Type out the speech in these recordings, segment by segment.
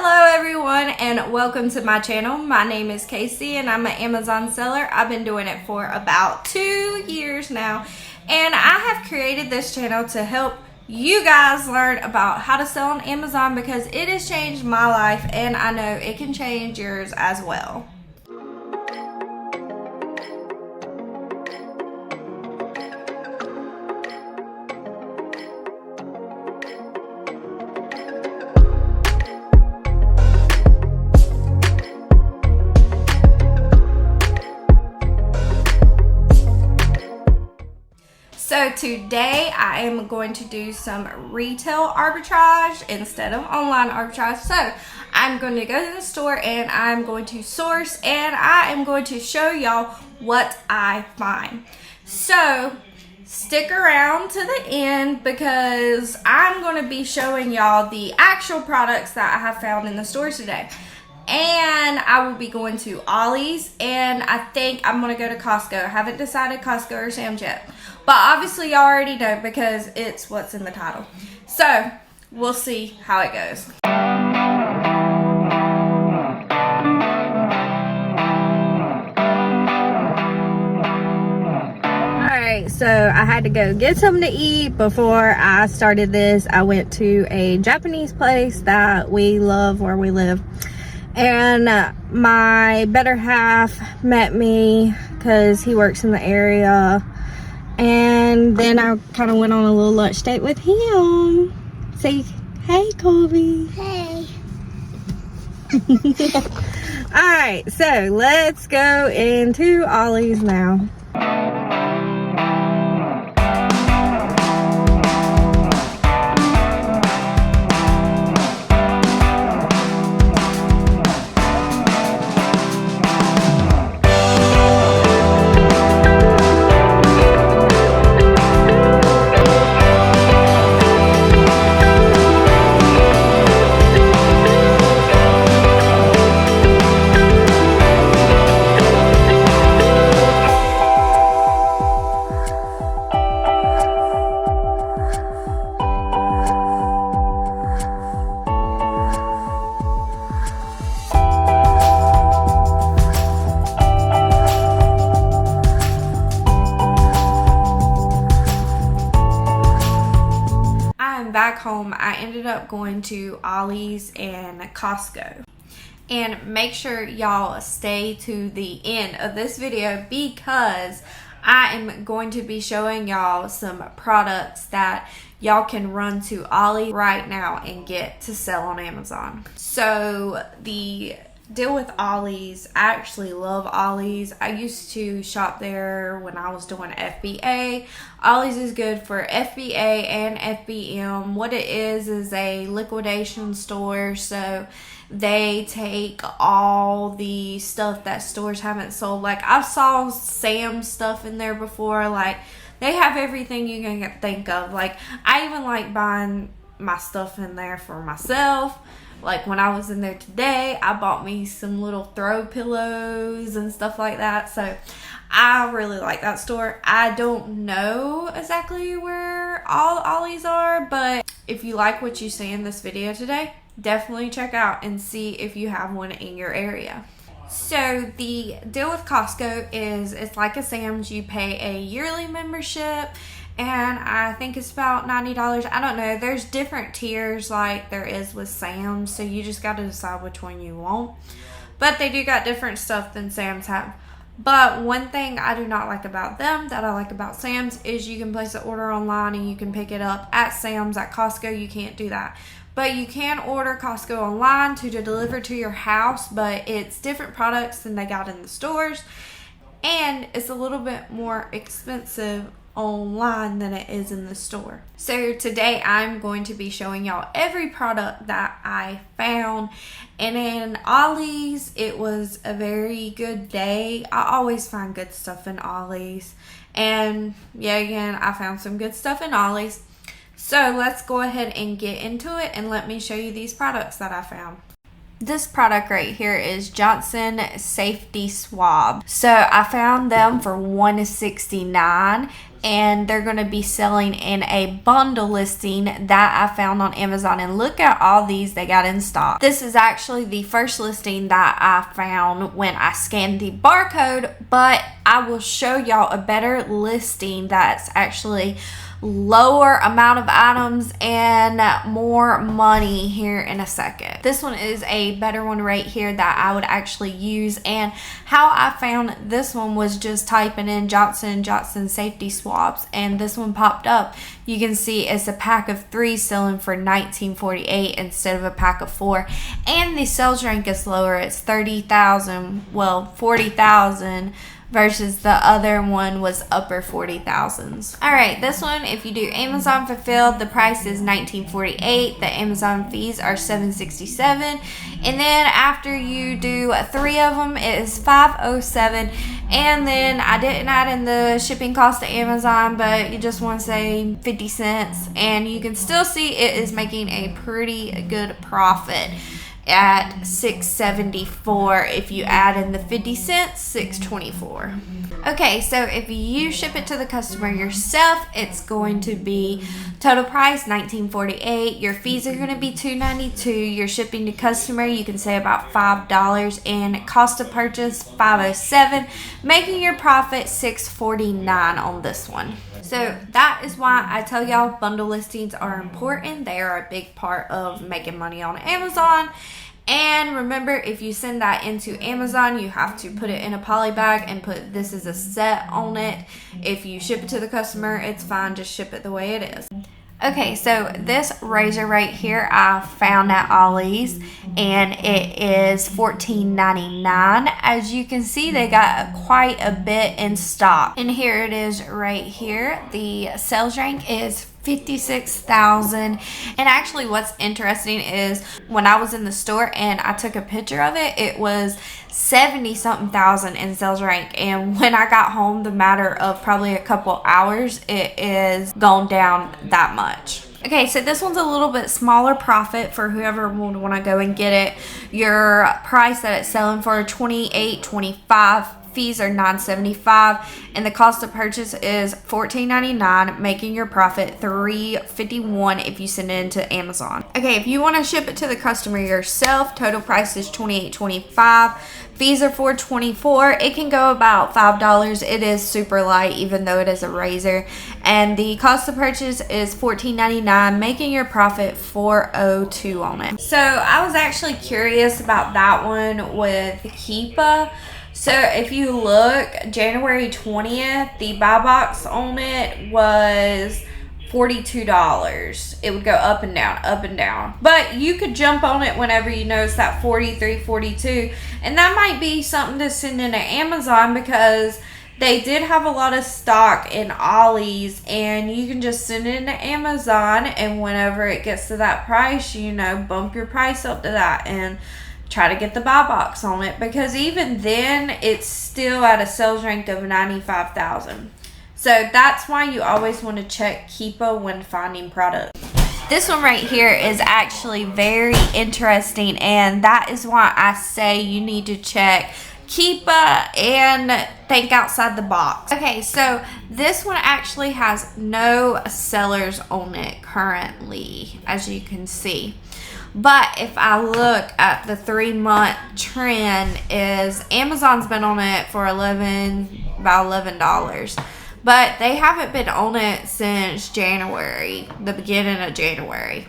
Hello everyone and welcome to my channel. My name is Casey and I'm an Amazon seller. I've been doing it for about 2 years now, and I have created this channel to help you guys learn about how to sell on Amazon because it has changed my life and I know it can change yours as well. So today I am going to do some retail arbitrage instead of online arbitrage. So I'm going to go to the store and I'm going to source and I am going to show y'all what I find. So stick around to the end because I'm going to be showing y'all the actual products that I have found in the store today. And I will be going to Ollies, and I think I'm going to go to Costco. I haven't decided Costco or Sam's yet. But obviously y'all already know because it's what's in the title. So, we'll see how it goes. Alright, so I had to go get something to eat before I started this. I went to a Japanese place that we love where we live. And my better half met me because he works in the area. And then I kind of went on a little lunch date with him. Say, hey, Colby. Hey. Alright, so let's go into Ollie's now. Back home, I ended up going to Ollies and Costco. And make sure y'all stay to the end of this video because I am going to be showing y'all some products that y'all can run to Ollie right now and get to sell on Amazon. So the deal with Ollies, I actually love Ollies. I used to shop there when I was doing FBA. Ollies is good for FBA and FBM. What it is a liquidation store, so they take all the stuff that stores haven't sold. Like I saw Sam's stuff in there before. Like they have everything you can think of. Like I even like buying my stuff in there for myself. Like when I was in there today, I bought me some little throw pillows and stuff like that. So I really like that store. I don't know exactly where all Ollies are, but if you like what you see in this video today, definitely check out and see if you have one in your area. So the deal with Costco is it's like a Sam's. You pay a yearly membership. And I think it's about $90. I don't know. There's different tiers like there is with Sam's. So you just got to decide which one you want. But they do got different stuff than Sam's have. But one thing I do not like about them that I like about Sam's is you can place an order online and you can pick it up at Sam's. At Costco, you can't do that. But you can order Costco online to deliver to your house. But it's different products than they got in the stores. And it's a little bit more expensive online than it is in the store. So today I'm going to be showing y'all every product that I found, and in Ollies it was a very good day. I always find good stuff in Ollies, and yeah, again I found some good stuff in Ollies. So let's go ahead and get into it and let me show you these products that I found. This product right here is Johnson Safety Swab. So I found them for $169 and they're going to be selling in a bundle listing that I found on Amazon. And look at all these they got in stock. This is actually the first listing that I found when I scanned the barcode, but I will show y'all a better listing that's actually lower amount of items and more money here in a second. This one is a better one right here that I would actually use, and how I found this one was just typing in Johnson & Johnson safety swabs, and this one popped up. You can see it's a pack of 3 selling for $19.48 instead of a pack of 4, and the sales rank is lower. It's 30,000, well, 40,000, versus the other one was upper 40,000s. Alright, this one, if you do Amazon fulfilled, the price is $19.48. The Amazon fees are $7.67. And then after you do 3 of them, it is $5.07. And then I didn't add in the shipping cost to Amazon, but you just want to say 50 cents. And you can still see it is making a pretty good profit at $6.74. If you add in the 50 cents, $6.24. Okay, so if you ship it to the customer yourself, it's going to be total price $19.48. Your fees are going to be $2.92. Your shipping to customer, you can say about $5, and cost of purchase $5.07, making your profit $6.49 on this one. So that is why I tell y'all bundle listings are important. They are a big part of making money on Amazon. And remember, if you send that into Amazon, you have to put it in a poly bag and put "this is a set" on it. If you ship it to the customer, it's fine. Just ship it the way it is. Okay, so this razor right here I found at Ollies, and it is $14.99. As you can see, they got quite a bit in stock. And here it is right here. The sales rank is 56,000. And actually what's interesting is when I was in the store and I took a picture of it, it was 70 something thousand in sales rank, and when I got home, the matter of probably a couple hours, it is gone down that much. Okay, so this one's a little bit smaller profit for whoever would want to go and get it. Your price that it's selling for $28.25. Fees are $9.75, and the cost of purchase is $14.99, making your profit $3.51 if you send it into Amazon. Okay, if you want to ship it to the customer yourself, total price is $28.25. Fees are $4.24. It can go about $5. It is super light, even though it is a razor. And the cost of purchase is $14.99, making your profit $4.02 on it. So I was actually curious about that one with Keepa. So if you look, January 20th, the buy box on it was $42. It would go up and down, up and down. But you could jump on it whenever you notice that 43, 42. And that might be something to send into Amazon, because they did have a lot of stock in Ollies, and you can just send it into Amazon, and whenever it gets to that price, you know, bump your price up to that and try to get the buy box on it, because even then it's still at a sales rank of 95,000. So that's why you always want to check Keepa when finding products. This one right here is actually very interesting, and that is why I say you need to check Keepa and think outside the box. Okay, so this one actually has no sellers on it currently, as you can see. But if I look at the 3-month trend, is Amazon's been on it for about $11. But they haven't been on it since January, the beginning of January.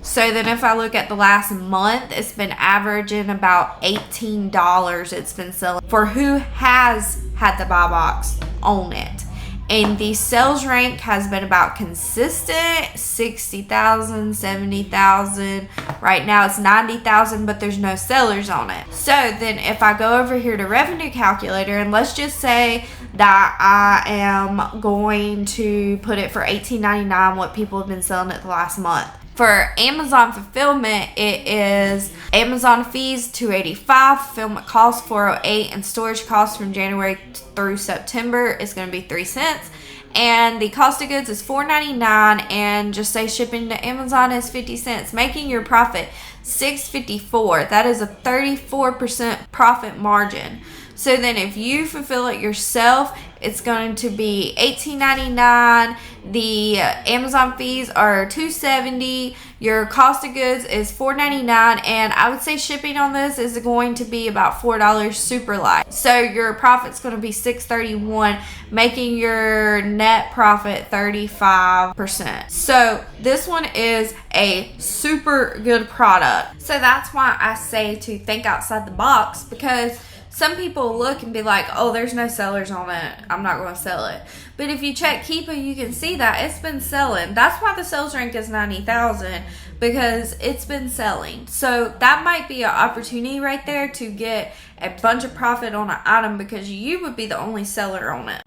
So then if I look at the last month, it's been averaging about $18 it's been selling for who has had the buy box on it. And the sales rank has been about consistent, 60,000, 70,000. Right now it's 90,000, but there's no sellers on it. So then if I go over here to revenue calculator, and let's just say that I am going to put it for $18.99, what people have been selling it the last month. For Amazon fulfillment, it is Amazon fees $285, fulfillment cost $408, and storage costs from January through September is going to be 3 cents. And the cost of goods is $4.99, and just say shipping to Amazon is 50 cents, making your profit $6.54. That is a 34% profit margin. So then if you fulfill it yourself, it's going to be $18.99. The Amazon fees are $2.70. Your cost of goods is $4.99, and I would say shipping on this is going to be about $4 super light. So your profit's going to be $6.31, making your net profit 35%. So this one is a super good product. So that's why I say to think outside the box, because some people look and be like, oh, there's no sellers on it, I'm not going to sell it. But if you check Keepa, you can see that it's been selling. That's why the sales rank is 90,000, because it's been selling. So that might be an opportunity right there to get a bunch of profit on an item, because you would be the only seller on it.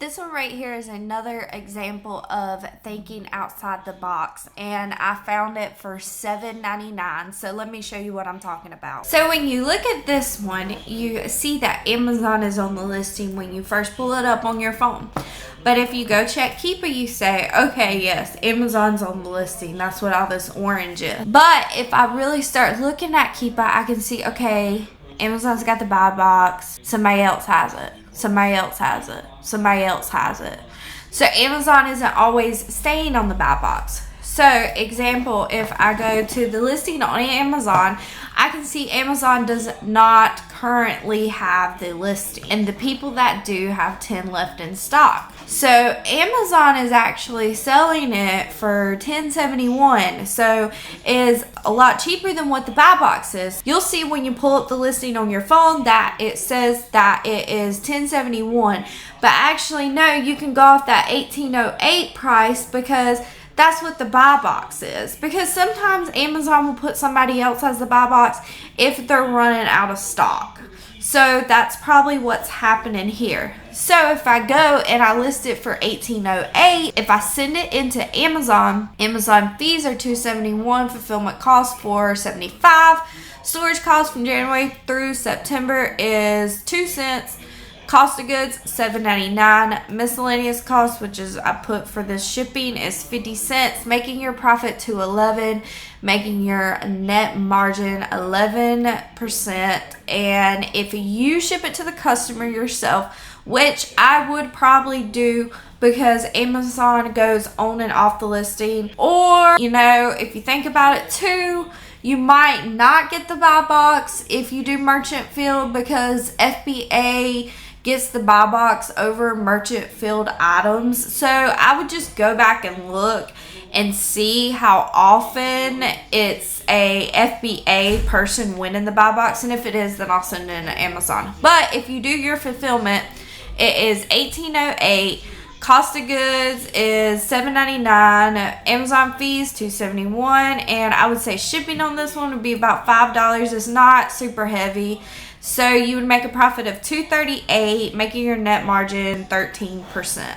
This one right here is another example of thinking outside the box, and I found it for $7.99. So let me show you what I'm talking about. So when you look at this one, you see that Amazon is on the listing when you first pull it up on your phone. But if you go check Keepa, you say, okay, yes, Amazon's on the listing. That's what all this orange is. But if I really start looking at Keepa, I can see, okay, Amazon's got the buy box. Somebody else has it. Somebody else has it. Somebody else has it. So Amazon isn't always staying on the buy box. So example, if I go to the listing on Amazon, I can see Amazon does not currently have the listing, and the people that do have 10 left in stock. So Amazon is actually selling it for $10.71, so is a lot cheaper than what the buy box is. You'll see when you pull up the listing on your phone that it says that it is $10.71, but actually no, you can go off that $18.08 price, because that's what the buy box is. Because sometimes Amazon will put somebody else as the buy box if they're running out of stock. So that's probably what's happening here. So if I go and I list it for $18.08, if I send it into Amazon, Amazon fees are $2.71, fulfillment cost $4.75, storage cost from January through September is 2 cents. Cost of goods, $7.99. Miscellaneous cost, which is I put for this shipping, is 50 cents, making your profit to 11, making your net margin 11%. And if you ship it to the customer yourself, which I would probably do, because Amazon goes on and off the listing, or, you know, if you think about it too, you might not get the buy box if you do merchant field, because FBA gets the buy box over merchant field items. So I would just go back and look and see how often it's a FBA person winning the buy box, and if it is, then I'll send it to Amazon. But if you do your fulfillment, it is $18.08. Cost of goods is $7.99. Amazon fees $2.71, and I would say shipping on this one would be about $5. It's not super heavy. So you would make a profit of $2.38, making your net margin 13%.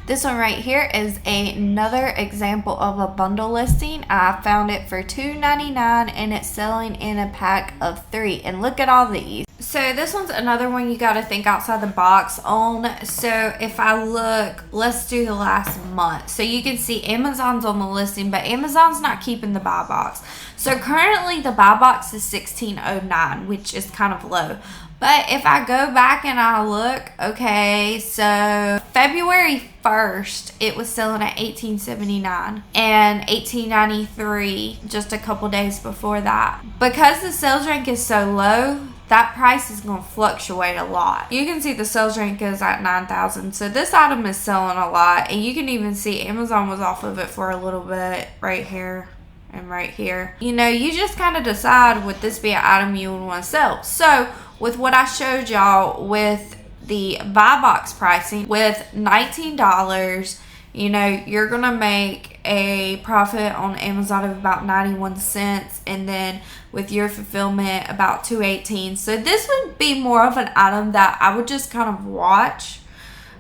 This one right here is another example of a bundle listing. I found it for $2.99, and it's selling in a pack of 3. And look at all these. So this one's another one you got to think outside the box on. So if I look, let's do the last month. So you can see Amazon's on the listing, but Amazon's not keeping the buy box. So currently the buy box is $16.09, which is kind of low. But if I go back and I look, okay, so February 1st, it was selling at $18.79 and $18.93 just a couple days before that. Because the sales rank is so low, that price is going to fluctuate a lot. You can see the sales rank is at 9,000. So this item is selling a lot. And you can even see Amazon was off of it for a little bit right here and right here. You know, you just kind of decide, would this be an item you would want to sell? So with what I showed y'all with the buy box pricing, with $19, you know, you're going to make a profit on Amazon of about 91 cents, and then with your fulfillment about $2.18. So this would be more of an item that I would just kind of watch,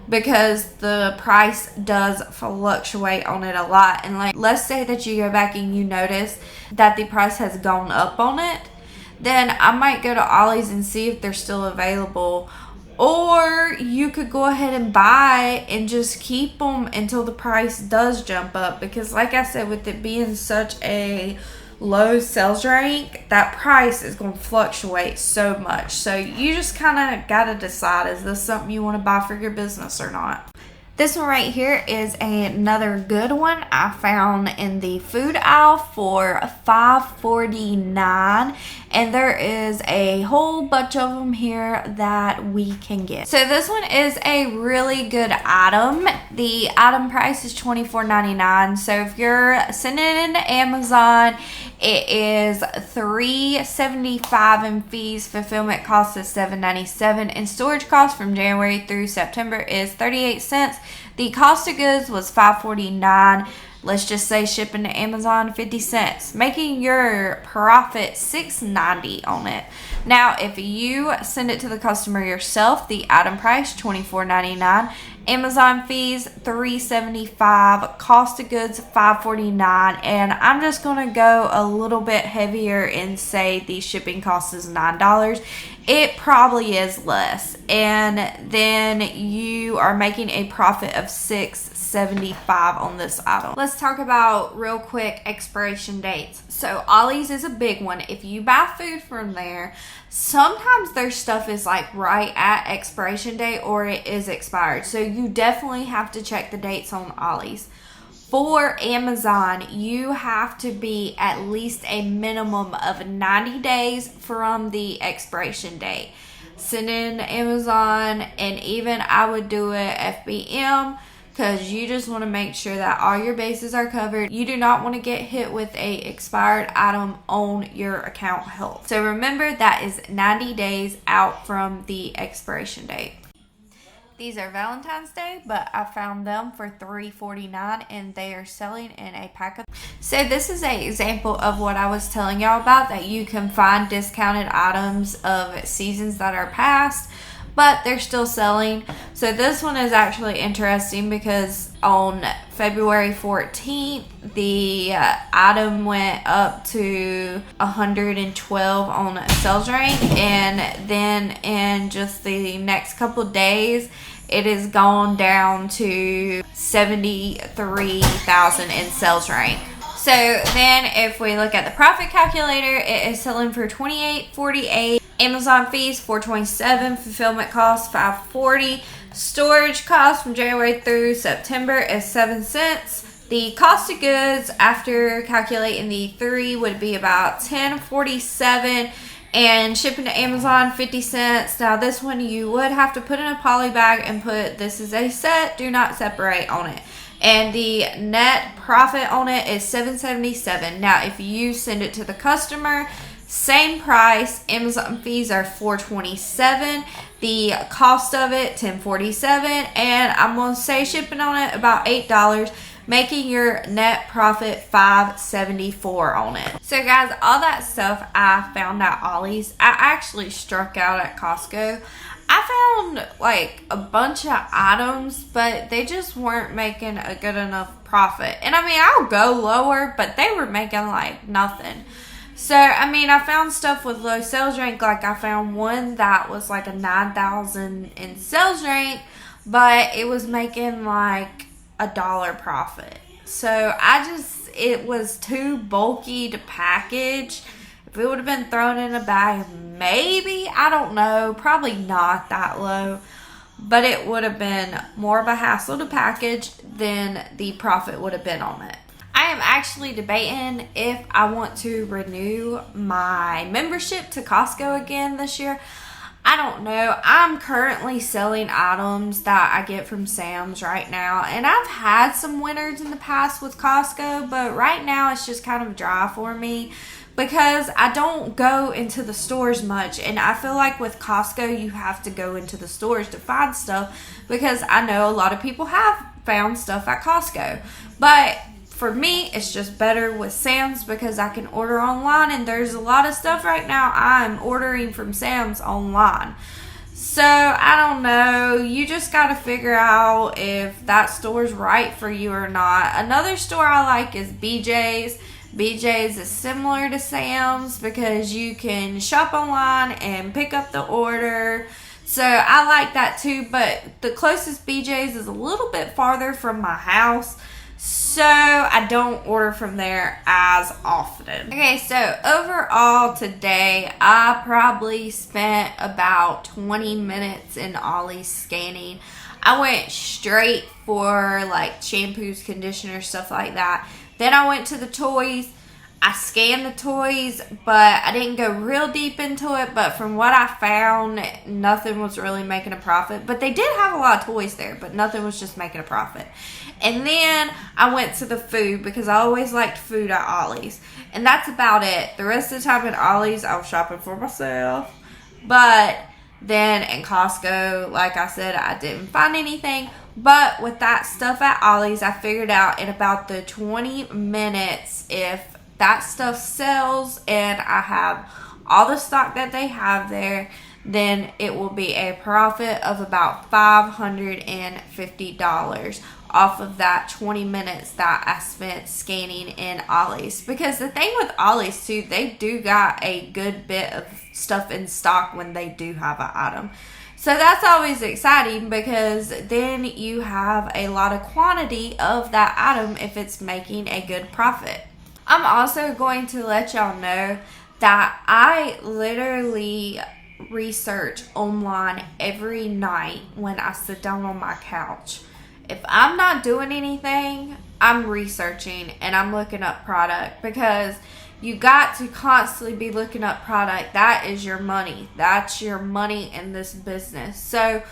because the price does fluctuate on it a lot. And like, let's say that you go back and you notice that the price has gone up on it, then I might go to Ollies and see if they're still available. Or you could go ahead and buy and just keep them until the price does jump up. Because like I said, with it being such a low sales rank, that price is going to fluctuate so much. So you just kind of got to decide, is this something you want to buy for your business or not? This one right here is another good one I found in the food aisle for $5.49, and there is a whole bunch of them here that we can get. So this one is a really good item. The item price is $24.99. So if you're sending it into Amazon, it is $3.75 in fees. Fulfillment cost is $7.97, and storage cost from January through September is 38 cents. The cost of goods was $5.49. Let's just say shipping to Amazon 50 cents, making your profit $6.90 on it. Now, if you send it to the customer yourself, the item price $24.99, Amazon fees $3.75, cost of goods $5.49, and I'm just gonna go a little bit heavier and say the shipping cost is $9. It probably is less, and then you are making a profit of $6.75 on this item. Let's talk about real quick expiration dates. So Ollies is a big one. If you buy food from there, sometimes their stuff is like right at expiration date or it is expired. So you definitely have to check the dates on Ollies. For Amazon, you have to be at least a minimum of 90 days from the expiration date. Send it in Amazon, and even I would do it FBM, because you just want to make sure that all your bases are covered. You do not want to get hit with a expired item on your account health. So remember, that is 90 days out from the expiration date. These are Valentine's Day, but I found them for $3.49, and they are selling in a pack of. So this is an example of what I was telling y'all about, that you can find discounted items of seasons that are past, but they're still selling. So this one is actually interesting because on February 14th, the item went up to 112 on sales rank, and then in just the next couple days, it has gone down to 73,000 in sales rank. So then if we look at the profit calculator, it is selling for $28.48. Amazon fees $4.27, fulfillment cost $5.40, storage cost from January through September is 7 cents. The cost of goods after calculating the 3 would be about $10.47, and shipping to Amazon 50 cents. Now this one you would have to put in a poly bag and put "this is a set, do not separate" on it. And the net profit on it is $7.77. Now if you send it to the customer, same price. Amazon fees are $4.27. The cost of it $10.47, and I'm gonna say shipping on it about $8, making your net profit $5.74 on it. So guys, all that stuff I found at Ollies. I actually struck out at Costco. I found like a bunch of items, but they just weren't making a good enough profit. And I mean, I'll go lower, but they were making like nothing. So, I mean, I found stuff with low sales rank. Like, I found one that was like a 9,000 in sales rank, but it was making like $1 profit. So, it was too bulky to package. If it would have been thrown in a bag, maybe, I don't know, probably not that low. But it would have been more of a hassle to package than the profit would have been on it. I am actually debating if I want to renew my membership to Costco again this year. I don't know. I'm currently selling items that I get from Sam's right now, and I've had some winners in the past with Costco, but right now it's just kind of dry for me because I don't go into the stores much, and I feel like with Costco you have to go into the stores to find stuff, because I know a lot of people have found stuff at Costco, but for me, it's just better with Sam's because I can order online, and there's a lot of stuff right now I'm ordering from Sam's online. So, I don't know. You just got to figure out if that store's right for you or not. Another store I like is BJ's. BJ's is similar to Sam's because you can shop online and pick up the order. So, I like that too, but the closest BJ's is a little bit farther from my house. so I don't order from there as often. Okay, so overall today I probably spent about 20 minutes in Ollies scanning. I went straight for like shampoos, conditioners, stuff like that. Then I went to the toys. I scanned the toys, but I didn't go real deep into it. But from what I found, nothing was really making a profit. But they did have a lot of toys there, but nothing was just making a profit. And then I went to the food because I always liked food at Ollies. And that's about it. The rest of the time at Ollies, I was shopping for myself. But then in Costco, like I said, I didn't find anything. But with that stuff at Ollies, I figured out in about the 20 minutes, if that stuff sells and I have all the stock that they have there, then it will be a profit of about $550 off of that 20 minutes that I spent scanning in Ollies. Because the thing with Ollies too, they do got a good bit of stuff in stock when they do have an item. So that's always exciting because then you have a lot of quantity of that item if it's making a good profit. I'm also going to let y'all know that I literally research online every night when I sit down on my couch. If I'm not doing anything, I'm researching and I'm looking up product, because you got to constantly be looking up product. That is your money. That's your money in this business. So,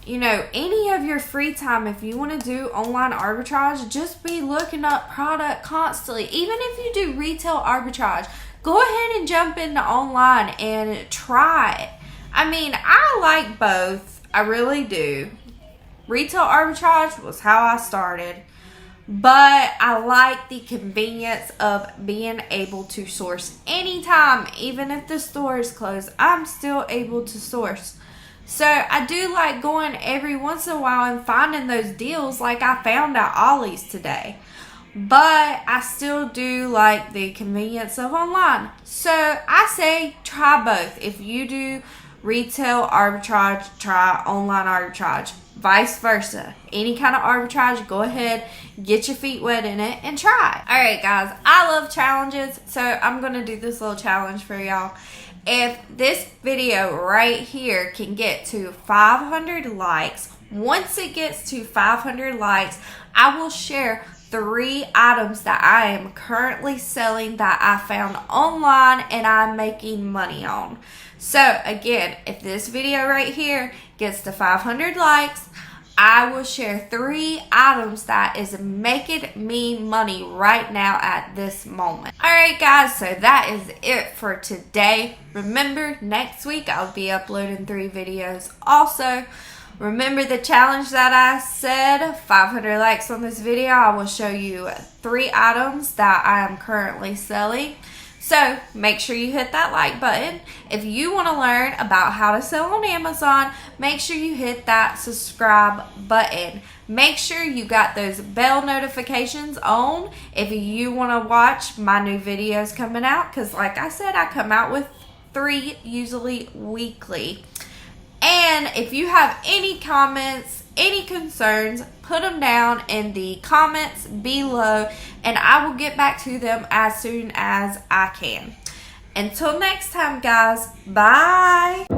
you know, any of your free time, if you want to do online arbitrage, just be looking up product constantly. Even if you do retail arbitrage, go ahead and jump into online and try it. I mean, I like both. I really do. Retail arbitrage was how I started. But I like the convenience of being able to source anytime. Even if the store is closed, I'm still able to source. So I do like going every once in a while and finding those deals like I found at Ollies today. But I still do like the convenience of online. So I say try both. If you do retail arbitrage, try online arbitrage. Vice versa. Any kind of arbitrage, go ahead, get your feet wet in it and try. Alright guys, I love challenges, so I'm going to do this little challenge for y'all. If this video right here can get to 500 likes, once it gets to 500 likes, I will share 3 items that I am currently selling that I found online and I'm making money on. So again, if this video right here gets to 500 likes, I will share 3 items that is making me money right now at this moment. Alright guys, so that is it for today. Remember, next week I'll be uploading 3 videos also. Remember the challenge that I said, 500 likes on this video, I will show you 3 items that I am currently selling. So make sure you hit that like button. If you want to learn about how to sell on Amazon, make sure you hit that subscribe button. Make sure you got those bell notifications on if you want to watch my new videos coming out. Because like I said, I come out with 3 usually weekly. And if you have any comments, any concerns, put them down in the comments below and I will get back to them as soon as I can. Until next time guys, bye!